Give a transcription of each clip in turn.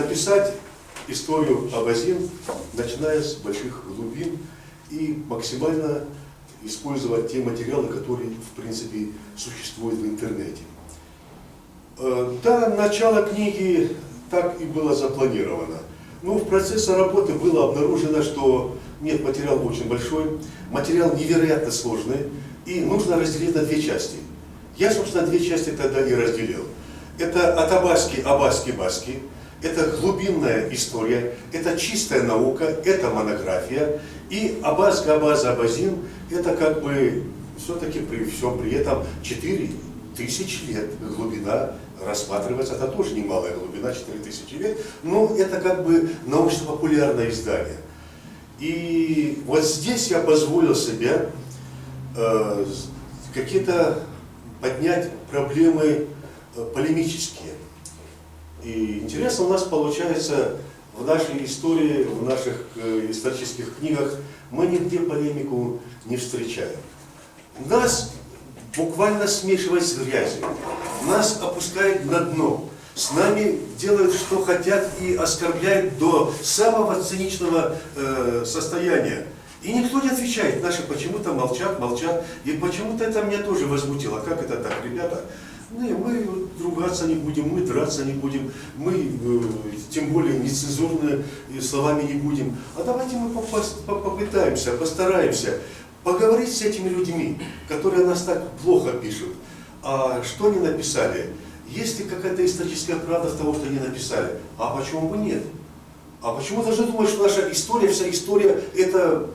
написать историю Абазин, начиная с больших глубин и максимально использовать те материалы, которые в принципе существуют в интернете. Да, начало книги так и было запланировано. Но в процессе работы было обнаружено, что нет, материал очень большой, материал невероятно сложный, и нужно разделить на две части. Я, собственно, две части тогда и разделил. Это от Абаски-Баски, это глубинная история, это чистая наука, это монография, и Абазин, это как бы все-таки при всем при этом 4000 лет глубина рассматривается, это тоже немалая глубина, 4000 лет, но это как бы научно-популярное издание. И вот здесь я позволил себе какие-то поднять проблемы полемические. И интересно у нас получается в нашей истории, в наших исторических книгах мы нигде полемику не встречаем. Нас буквально смешивают с грязью, нас опускают на дно, с нами делают, что хотят, и оскорбляют до самого циничного состояния. И никто не отвечает. Наши почему-то молчат. И почему-то это меня тоже возмутило. Как это так, ребята? Мы ругаться не будем, мы драться не будем, мы тем более нецензурными словами не будем. А давайте мы попытаемся, постараемся поговорить с этими людьми, которые нас так плохо пишут. А что они написали? Есть ли какая-то историческая правда в того, что они написали? А почему бы нет? А почему должны думать, что наша история, вся история это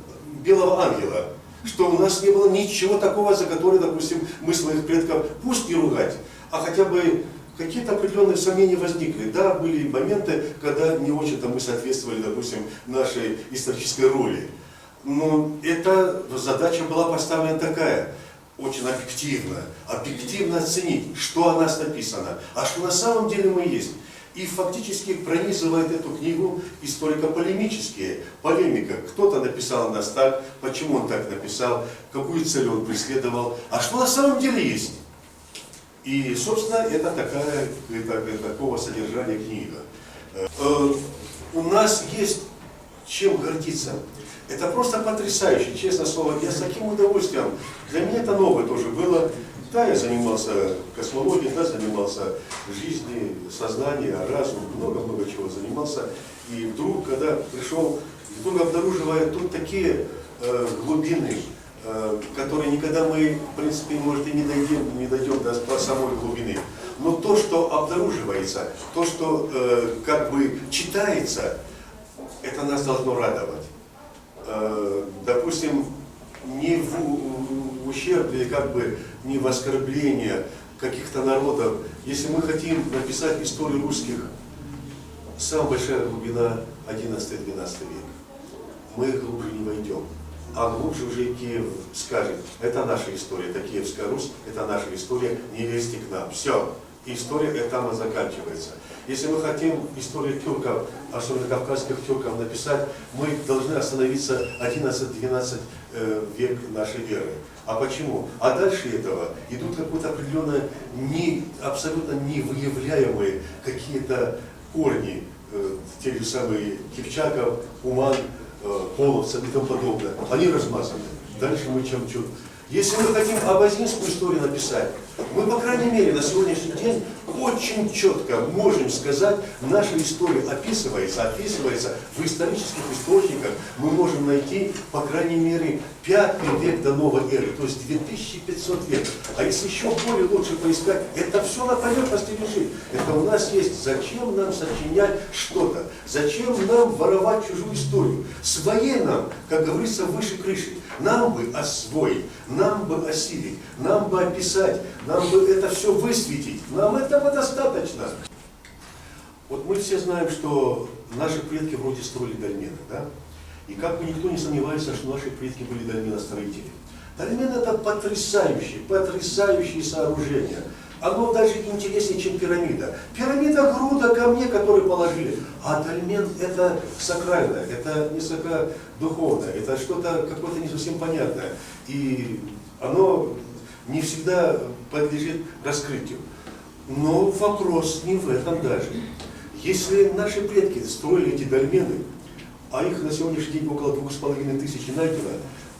белого ангела? Что у нас не было ничего такого, за которое, допустим, мы своих предков, пусть не ругать, а хотя бы какие-то определенные сомнения возникли. Да, были моменты, когда не очень-то мы соответствовали, допустим, нашей исторической роли. Но эта задача была поставлена такая, очень объективно оценить, что о нас написано, а что на самом деле мы есть. И фактически пронизывает эту книгу историко-полемические полемика. Кто-то написал о нас так, почему он так написал, какую цель он преследовал, а что на самом деле есть. И, собственно, это такого содержания книга. У нас есть чем гордиться. Это просто потрясающе, честное слово. Я с таким удовольствием. Для меня это новое тоже было. Да, я занимался космологией, да, занимался жизнью, сознанием, разумом, много-много чего занимался. И вдруг, когда пришел, обнаруживая тут такие глубины, которые никогда мы, в принципе, может, и не дойдем до самой глубины. Но то, что обнаруживается, то, что как бы читается, это нас должно радовать. Допустим, не в ущерб или как бы не в оскорбление каких-то народов. Если мы хотим написать историю русских, самая большая глубина 11-12 век. Мы глубже не войдем. А глубже уже и Киев скажет, это наша история, это Киевская Русь, это наша история, не лезьте к нам. Все, история там и заканчивается. Если мы хотим историю тюрков, особенно кавказских тюрков, написать, мы должны остановиться 11-12 век нашей эры. А почему? А дальше этого идут какие-то определенные, абсолютно невыявляемые какие-то корни, те же самые Кипчаков, Уман, половцев и тому подобное. Они размазаны. Дальше мы чем чуть. Если мы хотим абазинскую историю написать, мы, по крайней мере, на сегодняшний день очень четко можем сказать, наша история описывается в исторических источниках, мы можем найти, по крайней мере, 5 век до новой эры, то есть 2500 лет. А если еще более лучше поискать, это все на поверхности лежит. Это у нас есть. Зачем нам сочинять что-то? Зачем нам воровать чужую историю? Своей нам, как говорится, выше крыши. Нам бы освоить, нам бы осилить, нам бы описать, нам бы это все высветить. Нам этого достаточно. Вот мы все знаем, что наши предки вроде строили дольмены, да? И как бы никто не сомневается, что наши предки были дольменостроители. Дольмен это потрясающие сооружения. Оно даже интереснее, чем пирамида. Пирамида груда камней, которые положили. А дольмен это сакральное, это несколько духовное, это что-то какое-то не совсем понятное. И оно не всегда подлежит раскрытию. Но вопрос не в этом даже. Если наши предки строили эти дольмены, а их на сегодняшний день около 2500 найдено,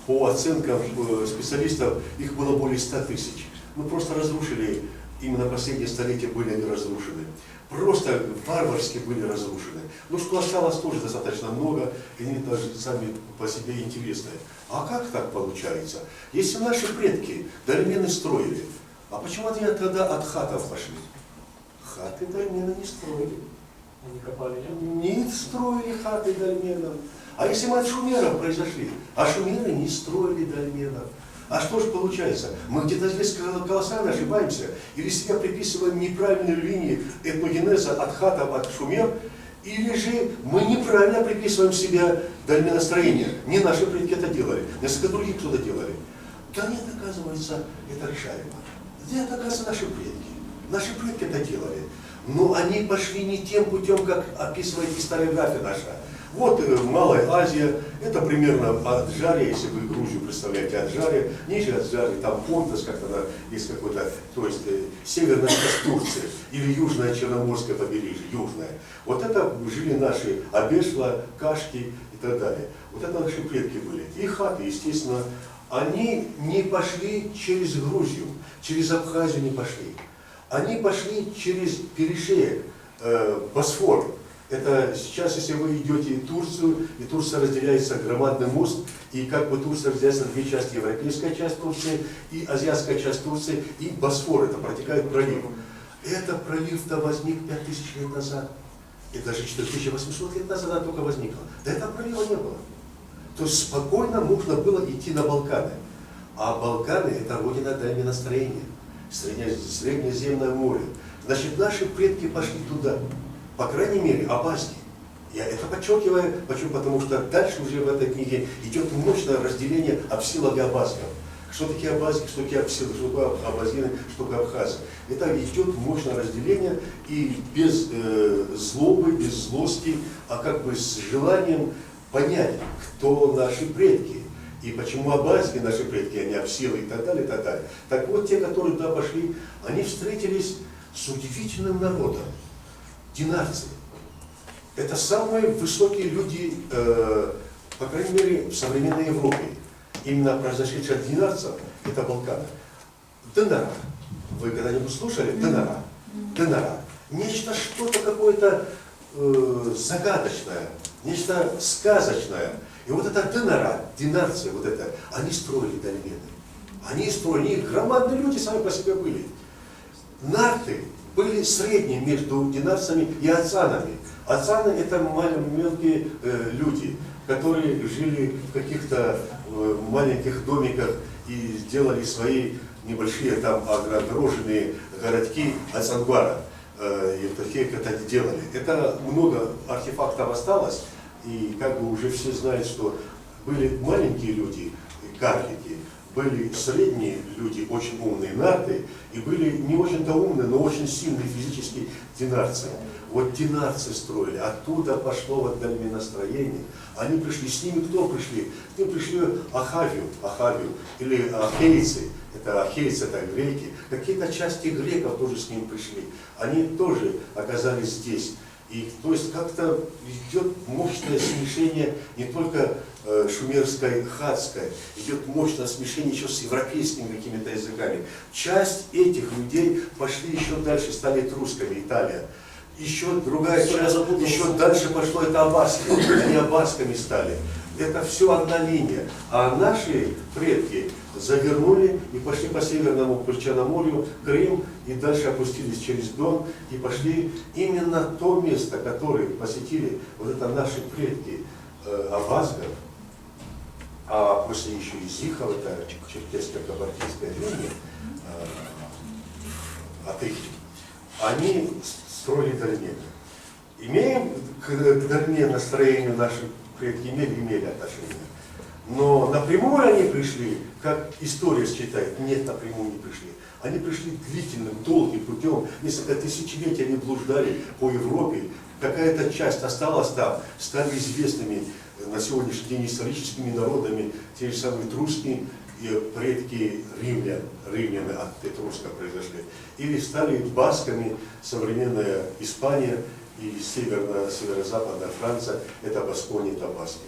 по оценкам специалистов их было более 100 тысяч. Мы просто разрушили, именно последние столетия были они разрушены. Просто варварски были разрушены. Но что осталось тоже достаточно много, и они даже сами по себе интересные. А как так получается? Если наши предки дольмены строили, а почему они тогда от хатов пошли? Хаты дольмены не строили. Они копали, Не строили хаты дольменов. А если мы от шумеров произошли, а шумеры не строили дольменов. А что же получается? Мы где-то здесь колоссально ошибаемся, или себе приписываем неправильные линии этногенеза от хатов, от шумер, или же мы неправильно приписываем себе дольменостроение. Не наши предки это делали, несколько других кто-то делали. Да нет, оказывается, это решаемо. Нет, оказывается, наши предки. Наши предки это делали. Но они пошли не тем путем, как описывает историография наша. Вот Малая Азия, это примерно Аджария, если вы Грузию представляете, Аджария, ниже Аджарии, там Понтос, как-то есть какой-то, то есть северная часть Турции, или южное Черноморское побережье, южное. Вот это жили наши Абешла, Кашки и так далее. Вот это наши предки были. И хаты, естественно, они не пошли через Грузию, через Абхазию не пошли. Они пошли через перешеек, Босфор. Это сейчас, если вы идете в Турцию, и Турция разделяется громадный мост, и как бы Турция разделяется на две части, европейская часть Турции и азиатская часть Турции, и Босфор, это протекает пролив. Этот пролив-то возник 5000 лет назад, и даже 4800 лет назад она только возникла. До этого пролива не было. То есть спокойно можно было идти на Балканы. А Балканы это родина дальненастроения, Среднеземное море. Значит, наши предки пошли туда. По крайней мере, абазги. Я это подчеркиваю, почему? Потому что дальше уже в этой книге идет мощное разделение абсилов и абазгов. Что такие абазги, что такие абсилы, что такое абазины, что такое абхазы. Это идет мощное разделение и без злобы, без злости, а как бы с желанием понять, кто наши предки. И почему абазги наши предки, а не абсилы и так далее, и так далее. Так вот, те, которые туда пошли, они встретились с удивительным народом. Динарцы. Это самые высокие люди, по крайней мере, в современной Европе. Именно произошедшие от динарцев, это Балканы. Денара. Вы когда-нибудь слушали? Денара. Денара. Нечто, что-то какое-то загадочное, нечто сказочное. И вот это Денара, динарцы, вот это, они строили дольмены. Они строили, громадные люди сами по себе были. Нарты были средние между динарцами и ацанами. Ацаны это мелкие люди, которые жили в каких-то маленьких домиках и сделали свои небольшие там огороженные городки ацангвара. И такие это делали. Это много артефактов осталось, и как бы уже все знают, что были маленькие люди, карлики, были средние люди, очень умные нарты, и были не очень-то умные, но очень сильные физически динарцы. Вот динарцы строили, оттуда пошло вот дольменостроение. Они пришли, с ними кто пришли? С ними пришли Ахавию, или ахейцы, это греки. Какие-то части греков тоже с ними пришли. Они тоже оказались здесь. И то есть как-то идет мощное смешение не только шумерское и хатское, идет мощное смешение еще с европейскими какими-то языками. Часть этих людей пошли еще дальше, стали этрусками, Италия. Еще другая часть, еще дальше пошло это аббаски, они аббасками стали. Это все одна линия. А наши предки завернули и пошли по Северному Черноморью, Крым, и дальше опустились через Дон, и пошли именно то место, которое посетили вот это наши предки абазгов, а после еще и Зихов, это черкесско-кабардинская линия, от их, они строили дольмены. Имеем к дольменостроению наши предки имели отношение. Но напрямую они пришли, как история считает, нет, напрямую не пришли. Они пришли длительным, долгим путем, несколько тысячелетий они блуждали по Европе. Какая-то часть осталась там, стали известными на сегодняшний день историческими народами, те же самые этрусские предки римляне от этруска произошли. Или стали басками, современная Испания, и северо-западная Франция, это Баскония, Табаско.